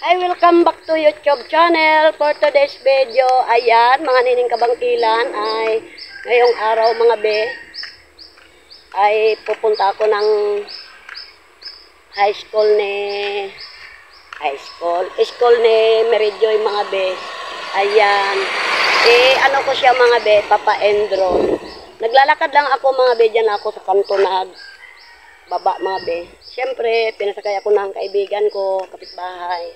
Hi, welcome back to YouTube channel. For today's video, ayan, mga nining kabangkilan ay ngayong araw mga be, ay pupunta ako ng school ni Merijoy mga be. Ayan, ano ko siya mga be, Papa Endron. Naglalakad lang ako mga be, dyan ako sa kanto baba mga be. Siyempre, pinasakay ako ng kaibigan ko, kapitbahay.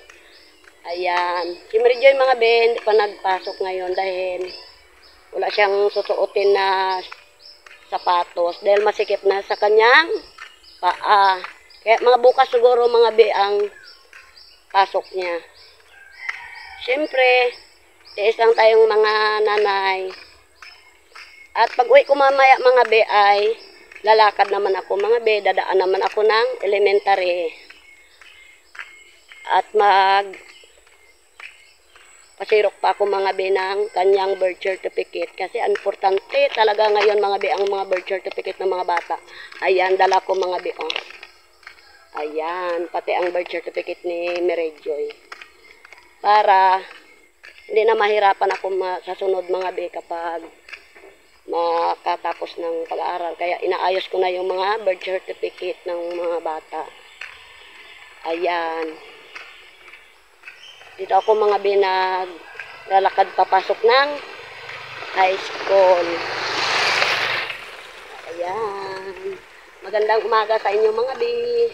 Ayan. Si Merijoy mga be, hindi pa nagpasok ngayon dahil wala siyang susuotin na sapatos dahil masikip na sa kanyang paa. Kaya mga bukas siguro mga be ang pasok niya. Siyempre, tiis lang tayong mga nanay. At pag uwi ko mamaya mga be ay lalakad naman ako mga be, dadaan naman ako ng elementary. At pasirok pa ako mga be ng kanyang birth certificate. Kasi importante talaga ngayon mga be ang mga birth certificate ng mga bata. Ayan, dala ko mga be. Oh. Ayan, pati ang birth certificate ni Merijoy. Para hindi na mahirapan ako sa sunod mga be kapag makatapos ng pag-aaral. Kaya inaayos ko na yung mga birth certificate ng mga bata. Ayan. Dito ako mga lalakad papasok ng high school. Ayan. Magandang umaga sa inyo mga bi.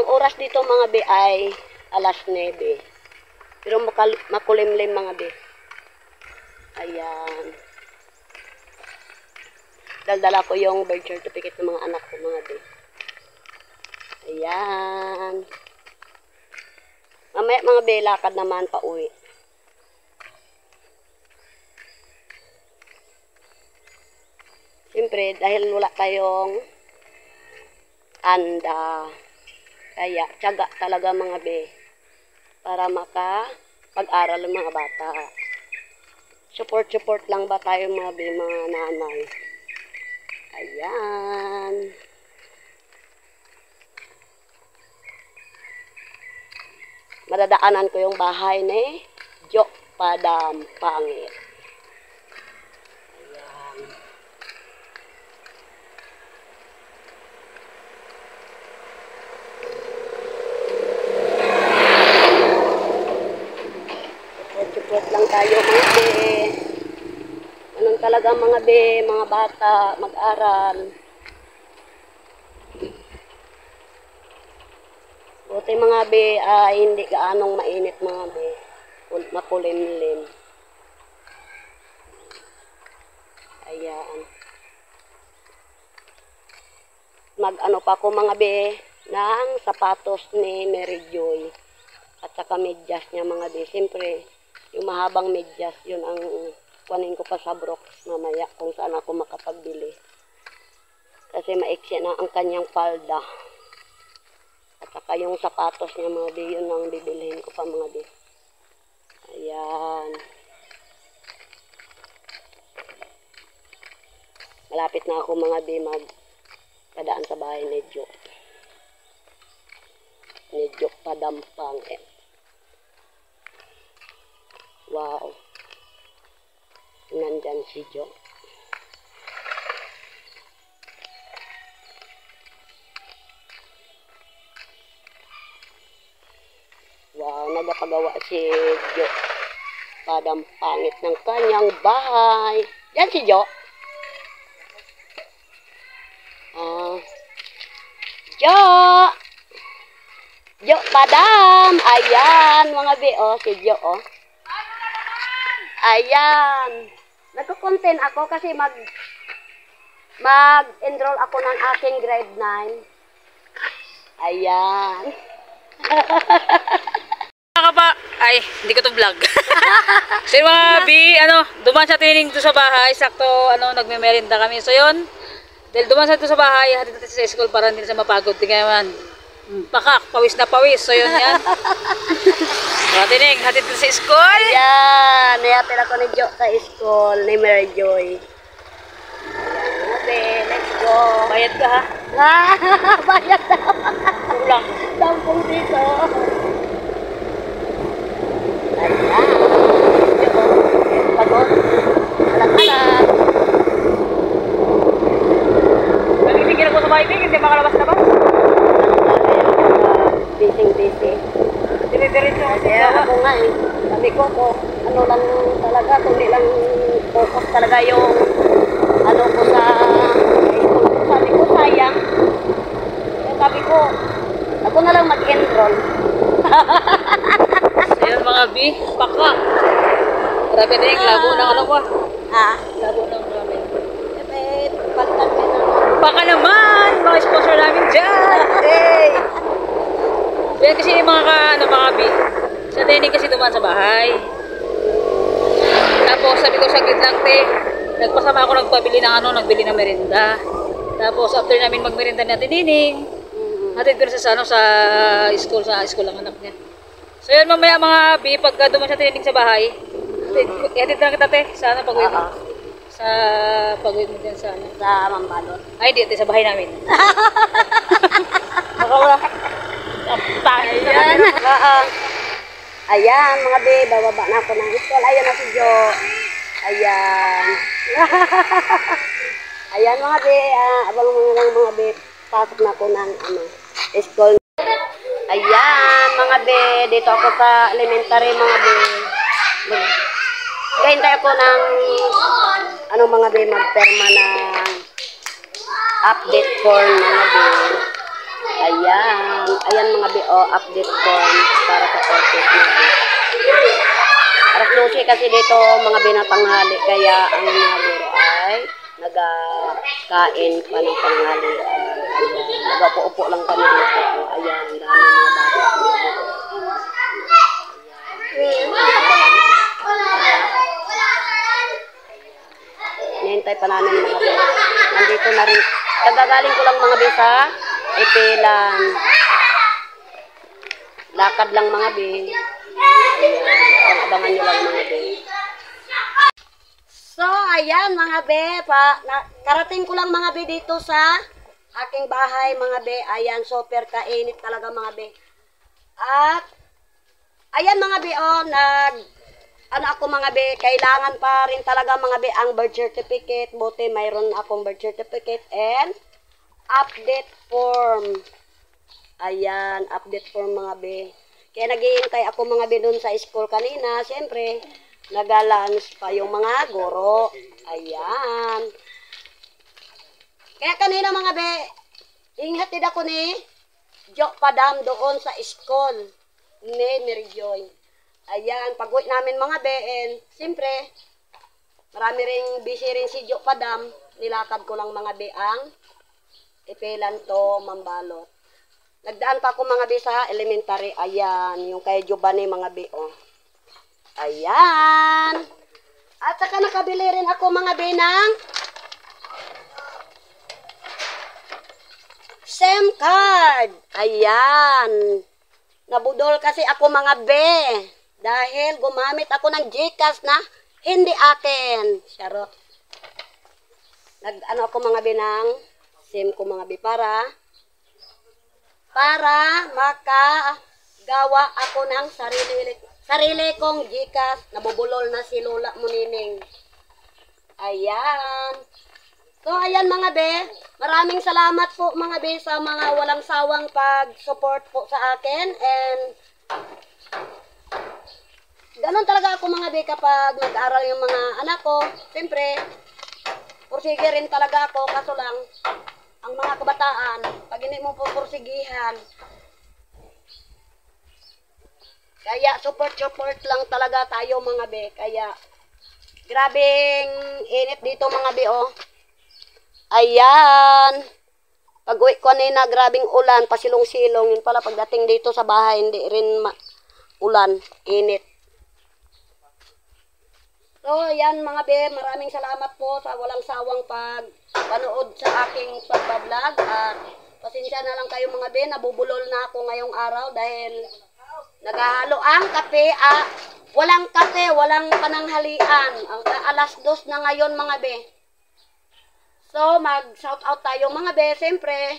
Ang oras dito mga bi ay alas 9. Pero makulimlim mga bi. Ayan. Daldala ko yung birth certificate ng mga anak ko mga bi. Ayan. Mamaya mga be, lakad naman pa uwi. Siyempre, dahil wala tayong anda, kaya tiyaga talaga mga be, para makapag-aral ng mga bata. Support lang ba tayo mga be, mga nanay? Ayan. Madadaanan ko yung bahay ni Jo Padampangit. Ayan. Support lang tayo mga be. Ganun talaga mga be, mga bata, mag-aral. Buti mga be, hindi gaanong mainit mga be. Makulimlim. Ayan. Mag-ano pa ako mga be, ng sapatos ni Merijoy. At saka medyas niya mga be. Siyempre, yung mahabang medyas, yun ang kunin ko pa sa Brooks mamaya kung saan ako makapagbili. Kasi maiksi na ang kanyang palda. At saka yung sapatos niya mga be, yun ang bibilhin ko pa mga be. Ayan. Malapit na ako mga be magpadaan sa bahay ni Jo. Ni Jo Padampangit. Wow. Nandyan si Jo. Wow, nagpagawa si Jo Padampangit ng kanyang bahay. Yan si Jo. Jo! Jo Padam! Ayan, mga be, oh, si Jo, oh. Ayan. Nagko-content ako kasi mag-enroll ako ng aking grade 9. Ayan. Ay, hindi ko to vlog. So mga bi, duman sa training to sa bahay, sakto, nagme-merienda kami. So yun, dahil duman sa to sa bahay, hatid natin sa school para hindi na mapagod. Tingnan naman, pakak, pawis na pawis. So yun yan. Mga tining, hatid sa school. Ayan, nihatid ako ni Jo sa school, ni Merijoy. Ayan, okay, let's go. Bayad ka ha? Bayad daw. Kulang. 10 dito. busy. Dire-diretso kasi Kaya gawa. ako nga eh, sabi ko po, ano lang talaga, kundi lang focus talaga yung ano ko sa school. Sabi ko, sayang. Kaya sabi ko, ako na lang mag-enroll. So yun mga B, paka. Grabe na yung labo ng ano mo. Ah, Labo ng ramen. eh, pagtagin na. Baka naman, mga sponsor namin dyan. Hey! So yan kasi yung mga B, sa training kasi dumaan sa bahay. Tapos sabi ko saglit lang te, nagpasama ako nagbili ng merinda. Tapos after namin magmerinda natin nining, hatid ko na sa school ang anak niya. So yun mamaya mga B, pagka dumaan sa training sa bahay, hatid na kita te, sana pag-uwi mo. Sa pag-uwi mo dyan sa ano. Sa Mambalot. Ay, di, te, sa bahay namin. Baka wala. Ayan. Oo. Ayan, mga be, bababa na ako ng school. Ayan na si Jo. Ayan. Ayan, mga be, abang lang mga be, pasok na ako ng school. Ayan, mga be, dito ako sa elementary, mga be. Gahintay ako ng, mga be, magperma ng update form, mga be. Ayan mga be, update form para sa corporate natin. Aras 12 kasi dito mga binatanghali, kaya ang mga guro ay nagkain pa ng tanghali. Nagpo-upo lang kami dito. Ayan, dami mga bata. Nihintay pa namin mga be. Nandito na rin. Kagagaling ko lang mga be sa Ipilan. Lakad lang mga be. Ayan. Abangan nyo lang mga be. So, ayan mga be. Karating ko lang mga be dito sa aking bahay mga be. Ayan, super kainit talaga mga be. At, ayan mga be, ako mga be, kailangan pa rin talaga mga be ang birth certificate. Buti mayroon akong birth certificate and update form. Ayan, update form mga be. Kaya naghihintay ako mga be dun sa school kanina. Siyempre, nag-lunch pa yung mga guro. Ayan. Kaya kanina mga be, ingatid ako ni Jo Padam doon sa school ni Mary Joy. Ayan, pag-uwi namin mga be, and siyempre, marami ring busy rin si Jo Padam. Nilakad ko lang mga be ang Ipilan to Mambalot. Nagdaan pa ako mga be sa elementary. Ayan, yung kay Giovanni mga be, Ayan. At saka nakabili rin ako mga be ng SIM card. Ayan. Nabudol kasi ako mga be. Dahil gumamit ako ng GCash na hindi akin. Charot. Nag-ano ako mga be ng SIM ko mga be para makagawa ako ng sarili kong GCash. Nabubulol na si Lola Munining. Ayan. So, ayan mga be. Maraming salamat po mga be sa mga walang sawang pag-support po sa akin. And ganon talaga ako mga be kapag nag-aaral yung mga anak ko. Siyempre, pursige rin talaga ako. Kaso lang, ang mga kabataan, pag hindi mo po pursigihan, kaya support lang talaga tayo mga be. Kaya, grabing init dito mga be, Ayan. Pag-uwi ko kanina, grabing ulan, pasilong-silong. Yun pala, pagdating dito sa bahay, hindi rin ulan, init. So, yan mga be, maraming salamat po sa walang sawang panood sa aking pagbablog. At pasensya na lang kayo mga be, nabubulol na ako ngayong araw dahil naghahalo ang kape. Walang kape, walang pananghalian. Ang alas 2 na ngayon mga be. So, mag-shout out tayo mga be. Siyempre,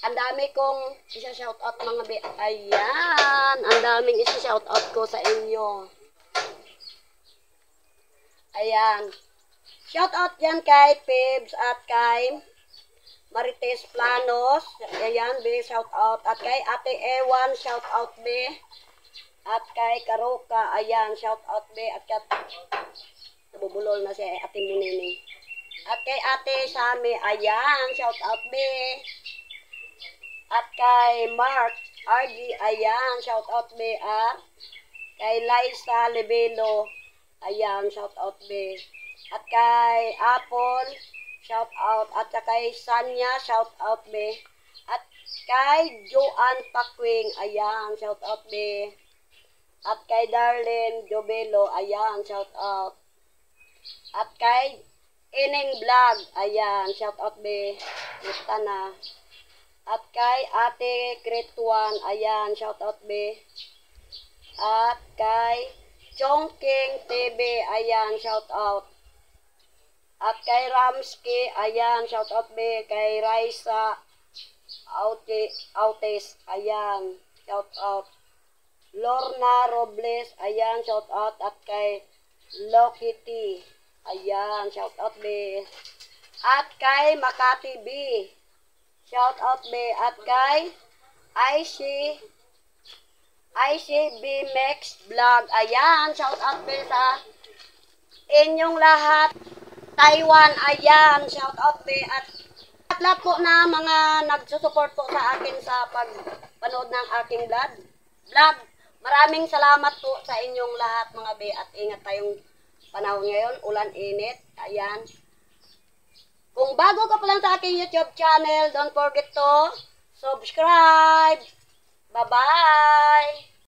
ang dami kong isa-shout out mga be. Ayan, ang daming isa-shout out ko sa inyo. Ayan. Shout out yan kay Pibs at kay Marites Planos, ayan, be, shout out. At kay Ate Ewan, shout out, be. At kay Karoka, ayan, shout out, be. At kay, nabubulol na si Ate Munini. At kay Ate Sami, ayan, shout out, be. At kay Mark, RG, ayan, shout out, be. At kay Liza Lebelo, ayan, shout out, be. At kay Apple, shout out. At kay Sanya, shout out, be. At kay Joan Pakwing, ayan, shout out, be. At kay Darlene Jobelo, ayan, shout out. At kay Ining Vlog, ayan, shout out, be. Gusto na. At kay Ate Kretuan, ayan, shout out, be. At kay Chongking TV, ayan, shout out. At kay Ramski, ayan, shout out, be. Kay Raisa Autes, ayan, shout out. Lorna Robles, ayan, shout out. At kay Lokiti, ayan, shout out, be. At kay Makati B, shout out, be. At kay ICB Max Vlog, ayan, shout out, be, sa inyong lahat. Taiwan, ayan, shout out, be. At lahat po na mga nagsusupport po sa akin sa pagpanood ng aking vlog. Maraming salamat po sa inyong lahat, mga be. At ingat tayong panahon ngayon, ulan, init, ayan. Kung bago ka pa lang sa aking YouTube channel, don't forget to subscribe. Bye-bye!